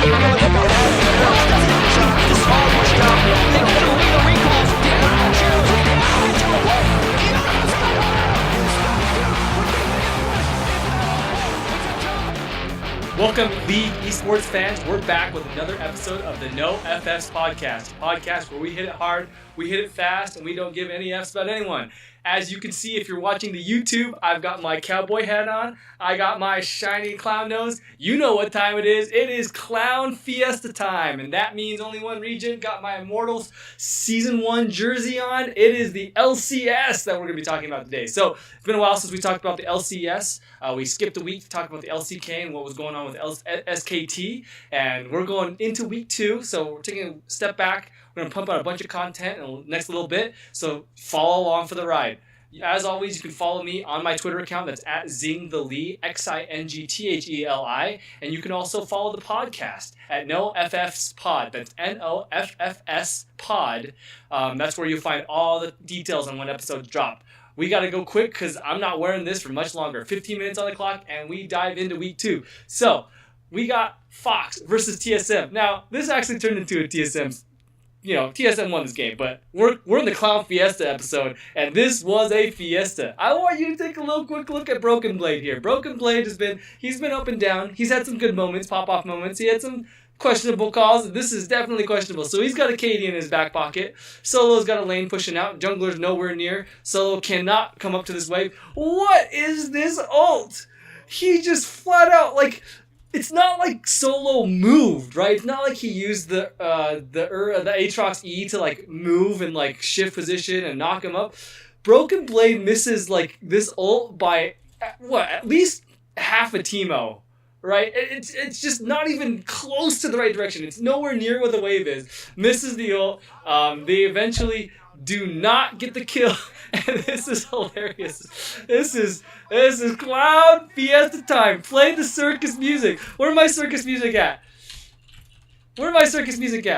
Welcome, League Esports fans. We're back with another episode of the No FFs Podcast. A podcast where we hit it hard, we hit it fast, and we don't give any Fs about anyone. As you can see, if you're watching the YouTube, I've got my cowboy hat on. I got my shiny clown nose. You know what time it is. It is clown fiesta time, and that means only one region. Got my Immortals Season 1 jersey on. It is the LCS that we're going to be talking about today. So, it's been a while since we talked about the LCS. We skipped a week to talk about the LCK and what was going on with SKT, and we're going into week 2, so we're taking a step back. We're going to pump out a bunch of content in the next little bit, so follow along for the ride. As always, you can follow me on my Twitter account. That's at Zingtheli, XINGTHELI. And you can also follow the podcast at No FFs Pod. That's NOFFS Pod. That's where you'll find all the details on when episodes drop. We got to go quick because I'm not wearing this for much longer. 15 minutes on the clock, and we dive into week 2. So, we got Fox versus TSM. Now, this actually turned into a TSM. TSM won this game, but we're in the Clown Fiesta episode, and this was a fiesta. I want you to take a quick look at Broken Blade here. Broken Blade he's been up and down. He's had some good moments, pop-off moments. He had some questionable calls. This is definitely questionable. So he's got a KD in his back pocket. Solo's got a lane pushing out. Jungler's nowhere near. Solo cannot come up to this wave. What is this ult? He just flat out, it's not like Solo moved, right? It's not like he used the Aatrox E to move and shift position and knock him up. Broken Blade misses this ult by at least half a Teemo, right? It's just not even close to the right direction. It's nowhere near where the wave is. Misses the ult. They eventually do not get the kill, and this is hilarious. This is Clown Fiesta time. Play the circus music. Where my circus music at?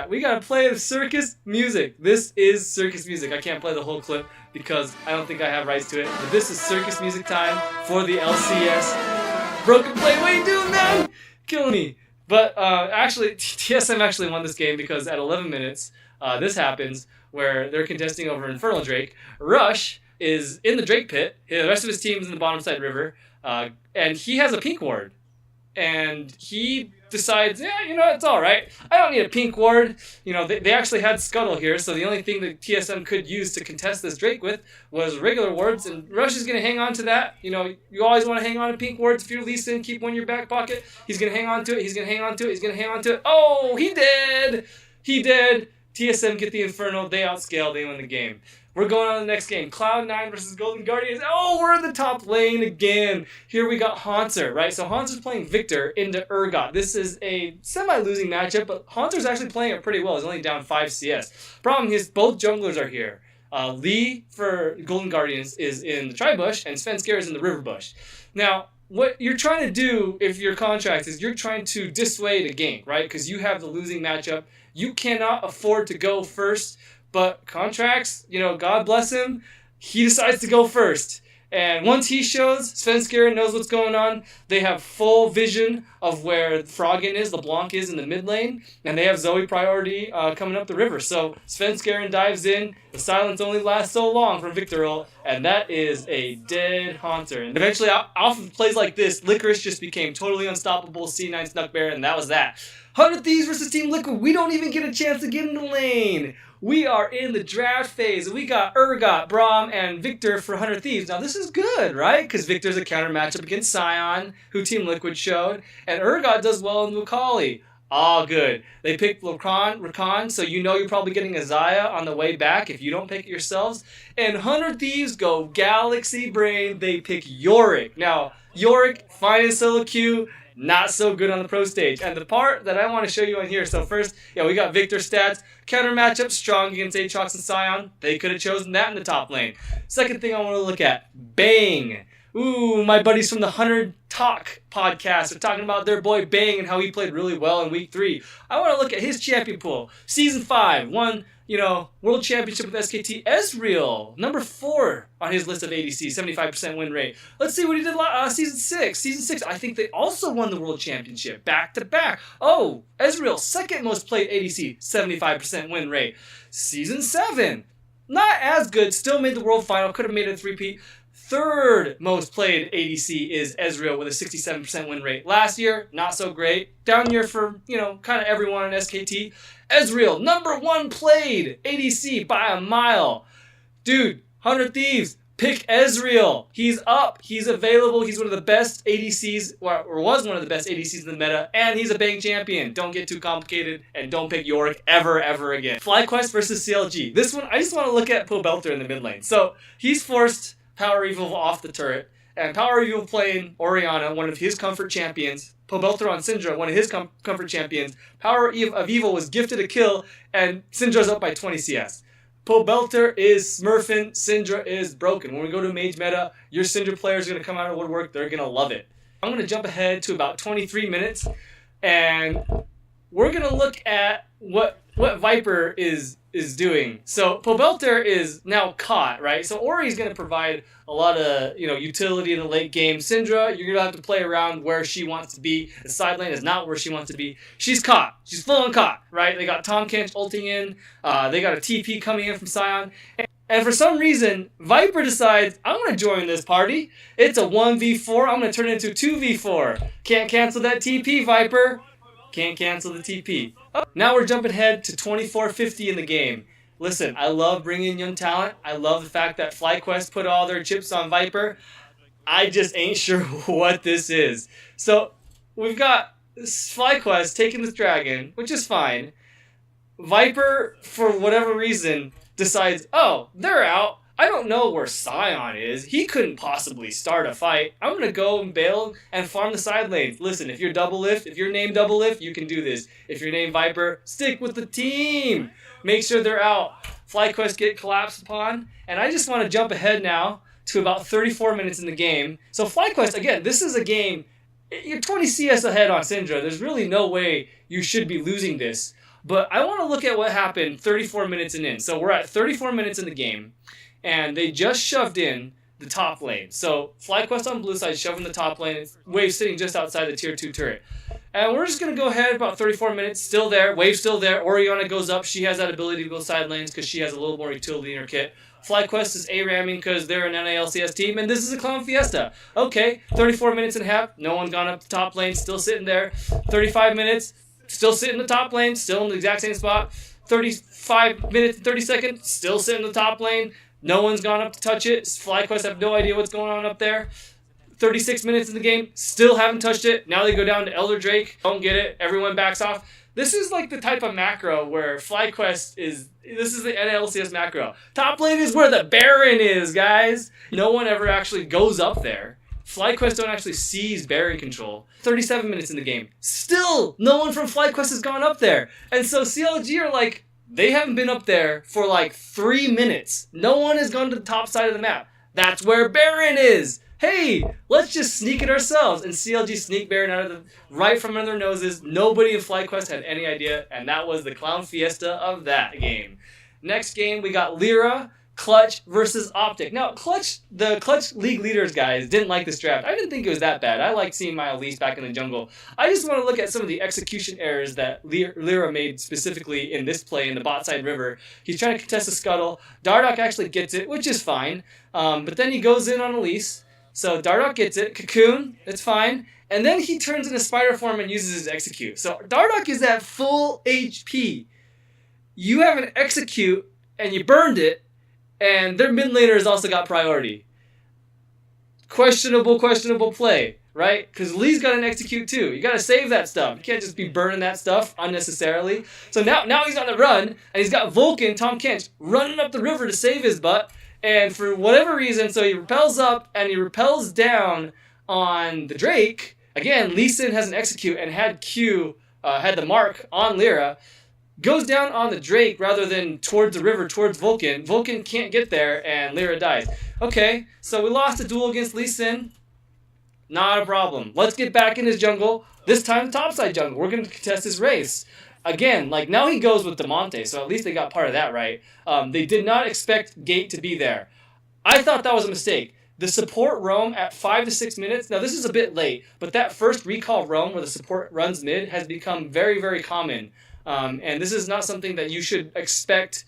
We gotta play the circus music. This is circus music. I can't play the whole clip because I don't think I have rights to it, but this is circus music time for the LCS. Broken Blade, what are you doing, man? Killing me. But actually, TSM actually won this game because at 11 minutes, this happens where they're contesting over Infernal Drake. Rush is in the Drake pit. The rest of his team's in the bottom side river. And he has a pink ward. And he decides, it's all right. I don't need a pink ward. They actually had Scuttle here, so the only thing that TSM could use to contest this Drake with was regular wards, and Rush is going to hang on to that. You always want to hang on to pink wards. If you're Lee Sin, keep one in your back pocket. He's going to hang on to it. Oh, he did. TSM get the Inferno. They outscale. They win the game. We're going on to the next game. Cloud9 versus Golden Guardians. Oh, we're in the top lane again. Here we got Haunter, right? So Haunter's playing Victor into Urgot. This is a semi-losing matchup, but Haunter's actually playing it pretty well. He's only down 5 CS. Problem is, both junglers are here. Lee for Golden Guardians is in the Tri-Bush, and Svenskar is in the River Bush. Now, what you're trying to do if you're Contracts is you're trying to dissuade a gank, right? Because you have the losing matchup. You cannot afford to go first, but Contracts, God bless him, he decides to go first. And once he shows, Svenskar knows what's going on. They have full vision of where Froggen is, LeBlanc is in the mid lane, and they have Zoe priority coming up the river. So Svenskar dives in. The silence only lasts so long from Victor ult, and that is a dead Haunter. And eventually, off of plays like this, Licorice just became totally unstoppable, C9 Snuck Bear, and that was that. 100 Thieves versus Team Liquid. We don't even get a chance to get in the lane. We are in the draft phase. We got Urgot, Braum, and Victor for 100 Thieves. Now, this is good, right? Because Victor's a counter matchup against Sion, who Team Liquid showed. And Urgot does well in Mukali. All good. They picked Rakan, so you're probably getting a Xayah on the way back if you don't pick it yourselves. And 100 Thieves go Galaxy Brain. They pick Yorick. Now, Yorick, fine in solo queue. Not so good on the pro stage. And the part that I want to show you on here, so first, we got Victor stats. Counter matchup, strong against Aatrox and Sion. They could have chosen that in the top lane. Second thing I want to look at, Bang. Ooh, my buddies from the 100 Talk Podcast. They're talking about their boy Bang and how he played really well in week 3. I want to look at his champion pool. Season 5, won, World Championship with SKT. Ezreal, number 4 on his list of ADC, 75% win rate. Let's see what he did season 6. Season 6, I think they also won the World Championship back to back. Oh, Ezreal, second most played ADC, 75% win rate. Season 7, not as good, still made the World Final, could have made it a 3-peat. Third most played ADC is Ezreal with a 67% win rate. Last year, not so great. Down year for, kind of everyone in SKT. Ezreal, number 1 played ADC by a mile. Dude, 100 Thieves, pick Ezreal. He's up. He's available. He's one of the best ADCs, or was one of the best ADCs in the meta, and he's a Bang champion. Don't get too complicated, and don't pick Yorick ever again. FlyQuest versus CLG. This one, I just want to look at Pobelter in the mid lane. So, he's forced Power Evil off the turret, and Power Evil playing Orianna, one of his comfort champions. Pobelter on Syndra, one of his comfort champions. Power of Evil was gifted a kill, and Syndra's up by 20 CS. Pobelter is smurfing, Syndra is broken. When we go to mage meta, your Syndra players are going to come out of woodwork. They're going to love it. I'm going to jump ahead to about 23 minutes, and we're going to look at what Viper is doing. So Pobelter is now caught, right? So Ori's going to provide a lot of, utility in the late game. Syndra, you're going to have to play around where she wants to be. The side lane is not where she wants to be. She's caught. She's full on caught, right? They got Tahm Kench ulting in. They got a TP coming in from Sion. And for some reason, Viper decides, I'm going to join this party. It's a 1v4. I'm going to turn it into 2v4. Can't cancel that TP, Viper. Can't cancel the TP. Now we're jumping ahead to 24:50 in the game. Listen, I love bringing in young talent. I love the fact that FlyQuest put all their chips on Viper. I just ain't sure what this is. So we've got FlyQuest taking this dragon, which is fine. Viper, for whatever reason, decides, oh, they're out. I don't know where Sion is. He couldn't possibly start a fight. I'm going to go and bail and farm the side lanes. Listen, if you're if you're named Double Lift, you can do this. If you're named Viper, stick with the team. Make sure they're out. FlyQuest get collapsed upon. And I just want to jump ahead now to about 34 minutes in the game. So FlyQuest, again, this is a game. You're 20 CS ahead on Syndra. There's really no way you should be losing this. But I want to look at what happened 34 minutes in. So we're at 34 minutes in the game. And they just shoved in the top lane. So FlyQuest on blue side shoving the top lane. Wave sitting just outside the tier 2 turret. And we're just going to go ahead about 34 minutes. Still there. Wave still there. Orianna goes up. She has that ability to go side lanes because she has a little more utility in her kit. FlyQuest is A-ramming because they're an NA LCS team. And this is a Clown Fiesta. Okay, 34 minutes and a half. No one gone up the top lane. Still sitting there. 35 minutes. Still sitting in the top lane. Still in the exact same spot. 35 minutes and 30 seconds. Still sitting in the top lane. No one's gone up to touch it. FlyQuest have no idea what's going on up there. 36 minutes in the game, still haven't touched it. Now they go down to Elder Drake. Don't get it. Everyone backs off. This is like the type of macro where FlyQuest is... This is the NA LCS macro. Top lane is where the Baron is, guys. No one ever actually goes up there. FlyQuest don't actually seize Baron control. 37 minutes in the game. Still, no one from FlyQuest has gone up there. And so CLG are like... They haven't been up there for like 3 minutes. No one has gone to the top side of the map. That's where Baron is. Hey, let's just sneak it ourselves. And CLG sneak Baron right from under their noses. Nobody in FlyQuest had any idea. And that was the Clown Fiesta of that game. Next game, we got Lyra, Clutch versus Optic. Now, the Clutch League leaders, guys, didn't like this draft. I didn't think it was that bad. I liked seeing my Elise back in the jungle. I just want to look at some of the execution errors that Lyra made specifically in this play in the bot side river. He's trying to contest the scuttle. Dardoch actually gets it, which is fine. But then he goes in on Elise. So Dardoch gets it. Cocoon, it's fine. And then he turns into spider form and uses his execute. So Dardoch is at full HP. You have an execute and you burned it. And their mid laner has also got priority. Questionable play, right? Because Lee's got an execute too. You got to save that stuff. You can't just be burning that stuff unnecessarily. So now he's on the run, and he's got Vulcan, Tahm Kench, running up the river to save his butt. And for whatever reason, so he repels up and he repels down on the Drake. Again, Lee Sin has an execute and had the mark on Lyra. Goes down on the Drake rather than towards the river, towards Vulcan. Vulcan can't get there, and Lyra dies. Okay, so we lost a duel against Lee Sin. Not a problem. Let's get back in his jungle. This time, topside jungle. We're going to contest this race. Again, like now he goes with Demonte, so at least they got part of that right. They did not expect Gate to be there. I thought that was a mistake. The support roam at 5 to 6 minutes. Now, this is a bit late, but that first recall roam where the support runs mid has become very, very common. And this is not something that you should expect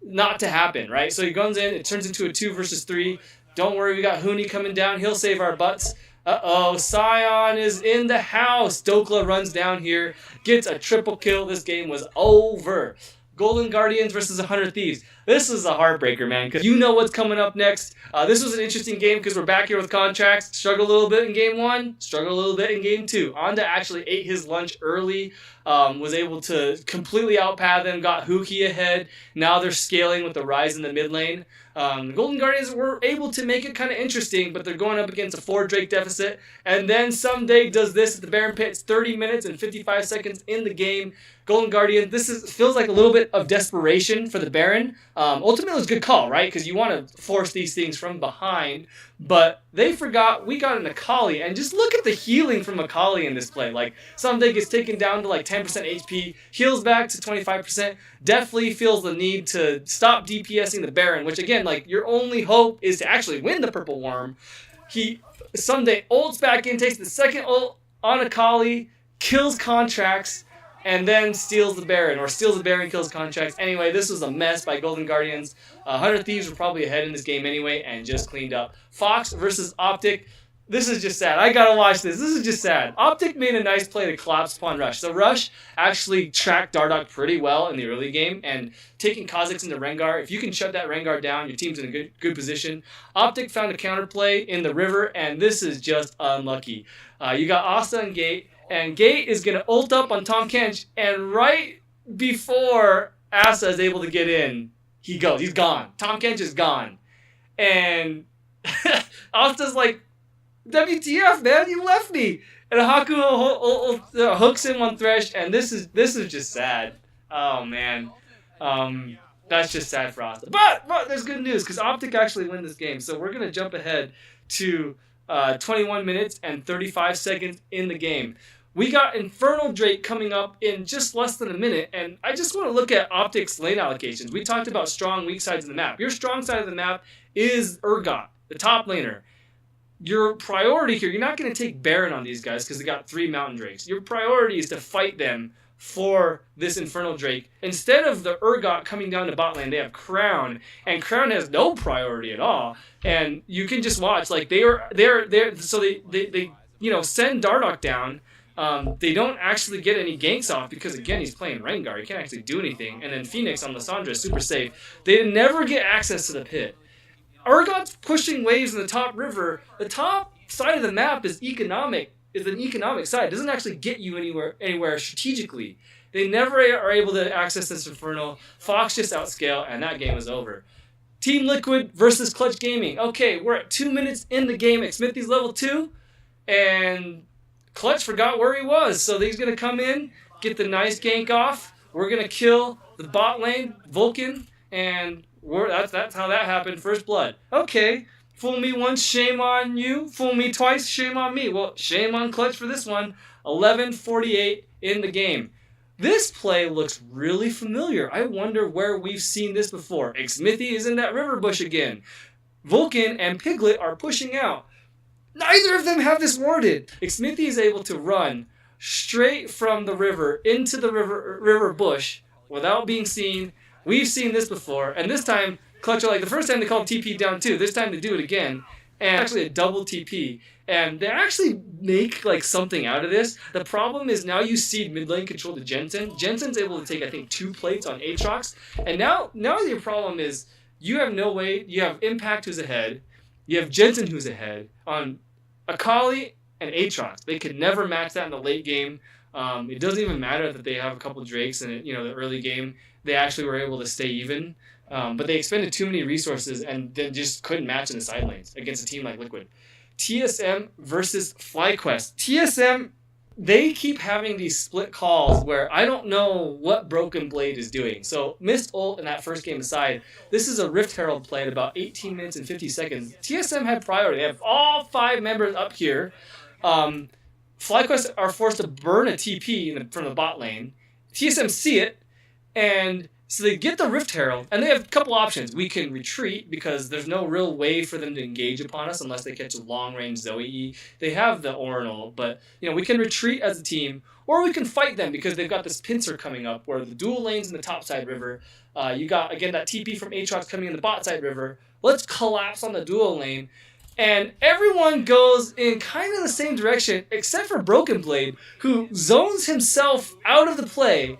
not to happen, right? So he goes in, it turns into a 2 versus 3. Don't worry, we got Huni coming down. He'll save our butts. Uh-oh, Sion is in the house. Dokla runs down here, gets a triple kill. This game was over. Golden Guardians versus 100 Thieves. This is a heartbreaker, man, because you know what's coming up next. This was an interesting game because we're back here with contracts. Struggled a little bit in game 1, struggled a little bit in game 2. Onda actually ate his lunch early, was able to completely outpath them, got Huki ahead. Now they're scaling with the rise in the mid lane. The Golden Guardians were able to make it kind of interesting, but they're going up against a 4 Drake deficit. And then Someday does this at the Baron Pit. It's 30 minutes and 55 seconds in the game. Golden Guardian, feels like a little bit of desperation for the Baron. Ultimately, it was a good call, right? Because you want to force these things from behind. But they forgot we got an Akali. And just look at the healing from Akali in this play. Like, Someday gets taken down to like 10% HP, heals back to 25%. Definitely feels the need to stop DPSing the Baron, which again, like, your only hope is to actually win the Purple Worm. Someday ults back in, takes the second ult on Akali, kills Contracts, and then steals the Baron, or steals the Baron, kills Contracts. Anyway, this was a mess by Golden Guardians. 100 Thieves were probably ahead in this game anyway, and just cleaned up. Fox versus Optic. This is just sad. I gotta watch this. This is just sad. Optic made a nice play to collapse upon Rush. So Rush actually tracked Dardoch pretty well in the early game, and taking Kha'Zix into Rengar, if you can shut that Rengar down, your team's in a good position. Optic found a counterplay in the river, and this is just unlucky. You got Asta and Gate, and Gate is going to ult up on Tahm Kench, and right before Asta is able to get in, he goes. He's gone. Tahm Kench is gone. And Asta's like, WTF, man, you left me. And Haku hooks him on Thresh, and this is just sad. Oh, man. That's just sad for Asta. But there's good news, because Optic actually win this game. So we're going to jump ahead to 21 minutes and 35 seconds in the game. We got Infernal Drake coming up in just less than a minute, and I just want to look at Optic's lane allocations. We talked about strong, weak sides of the map. Your strong side of the map is Urgot, the top laner. Your priority here, you're not going to take Baron on these guys because they got 3 Mountain Drakes. Your priority is to fight them for this Infernal Drake. Instead of the Urgot coming down to bot lane, they have Crown, and Crown has no priority at all. And you can just watch, like they're so they send Dardoch down. They don't actually get any ganks off because, again, he's playing Rengar. He can't actually do anything. And then Phoenix on Lissandra is super safe. They never get access to the pit. Urgot's pushing waves in the top river. The top side of the map is an economic side. It doesn't actually get you anywhere strategically. They never are able to access this Infernal. Fox just outscale, and that game is over. Team Liquid versus Clutch Gaming. Okay, we're at 2 minutes in the game. Smithy's level 2, and Clutch forgot where he was, so he's going to come in, get the nice gank off. We're going to kill the bot lane, Vulcan, and that's how that happened. First blood. Okay, fool me once, shame on you. Fool me twice, shame on me. Well, shame on Clutch for this one. 11:48 in the game. This play looks really familiar. I wonder where we've seen this before. Smithy is in that river bush again. Vulcan and Piglet are pushing out. Neither of them have this warded. Smithy is able to run straight from the river into the river bush without being seen. We've seen this before, and this time Clutch, like the first time they called TP down 2, this time they do it again, and actually a double TP, and they actually make like something out of this. The problem is now you cede mid lane control to Jensen. Jensen's able to take, I think, 2 plates on Aatrox, and now your problem is you have no way. You have Impact who's ahead, you have Jensen who's ahead on Akali and Aatrox. They could never match that in the late game. It doesn't even matter that they have a couple Drakes in the early game. They actually were able to stay even, but they expended too many resources and then just couldn't match in the side lanes against a team like Liquid. TSM versus FlyQuest. TSM they keep having these split calls where I don't know what Broken Blade is doing. So missed ult in that first game aside, this is a Rift Herald play at about 18 minutes and 50 seconds. TSM had priority. They have all 5 members up here. FlyQuest are forced to burn a TP from the bot lane. TSM see it, and so they get the Rift Herald, and they have a couple options. We can retreat because there's no real way for them to engage upon us unless they catch a long-range Zoe E. They have the Orinal, but we can retreat as a team, or we can fight them because they've got this pincer coming up where the dual lanes in the top side river. You got, again, that TP from Aatrox coming in the bot side river. Let's collapse on the dual lane. And everyone goes in kind of the same direction except for Broken Blade, who zones himself out of the play.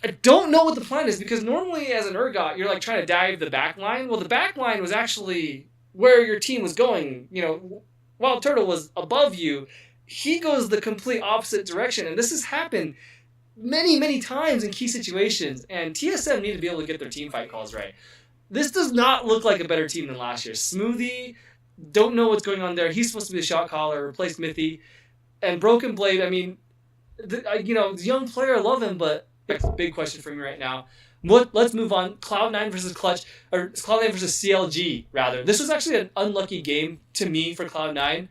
I don't know what the plan is, because normally as an Urgot, you're like trying to dive the back line. Well, the back line was actually where your team was going. Wild Turtle was above you. He goes the complete opposite direction. And this has happened many, many times in key situations. And TSM need to be able to get their team fight calls right. This does not look like a better team than last year. Smoothie, don't know what's going on there. He's supposed to be the shot caller, replaced Mithy. And Broken Blade, I mean, young player, love him, but that's a big question for me right now. Let's move on. Cloud9 versus Clutch, or Cloud9 versus CLG, rather. This was actually an unlucky game to me for Cloud9.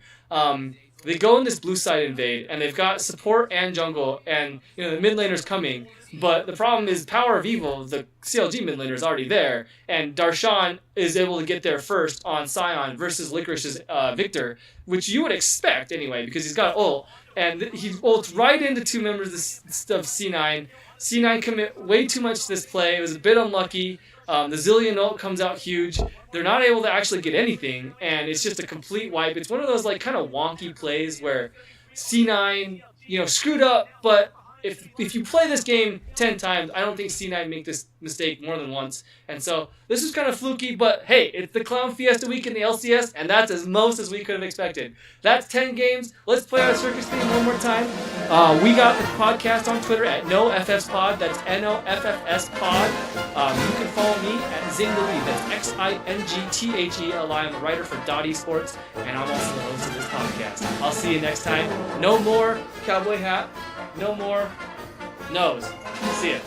They go in this blue side invade, and they've got support and jungle, and the mid laner's coming. But the problem is Power of Evil, the CLG mid laner, is already there, and Darshan is able to get there first on Sion versus Licorice's Victor, which you would expect anyway, because he's got ult. And he ults right into 2 members of C9. C9 commit way too much to this play. It was a bit unlucky. The Zillion ult comes out huge. They're not able to actually get anything, and it's just a complete wipe. It's one of those kind of wonky plays where C9, screwed up, but if you play this game 10 times, I don't think C9 make this mistake more than once. And so this was kind of fluky, but hey, it's the Clown Fiesta week in the LCS, and that's as most as we could have expected. That's 10 games. Let's play our circus theme one more time. We got the podcast on Twitter at No FFs Pod. That's NOFFS Pod. You can follow me at Zingtheley. That's XINGTHELI. I'm a writer for Esports, and I'm also the host of this podcast. I'll see you next time. No more cowboy hat. No more nose. See ya.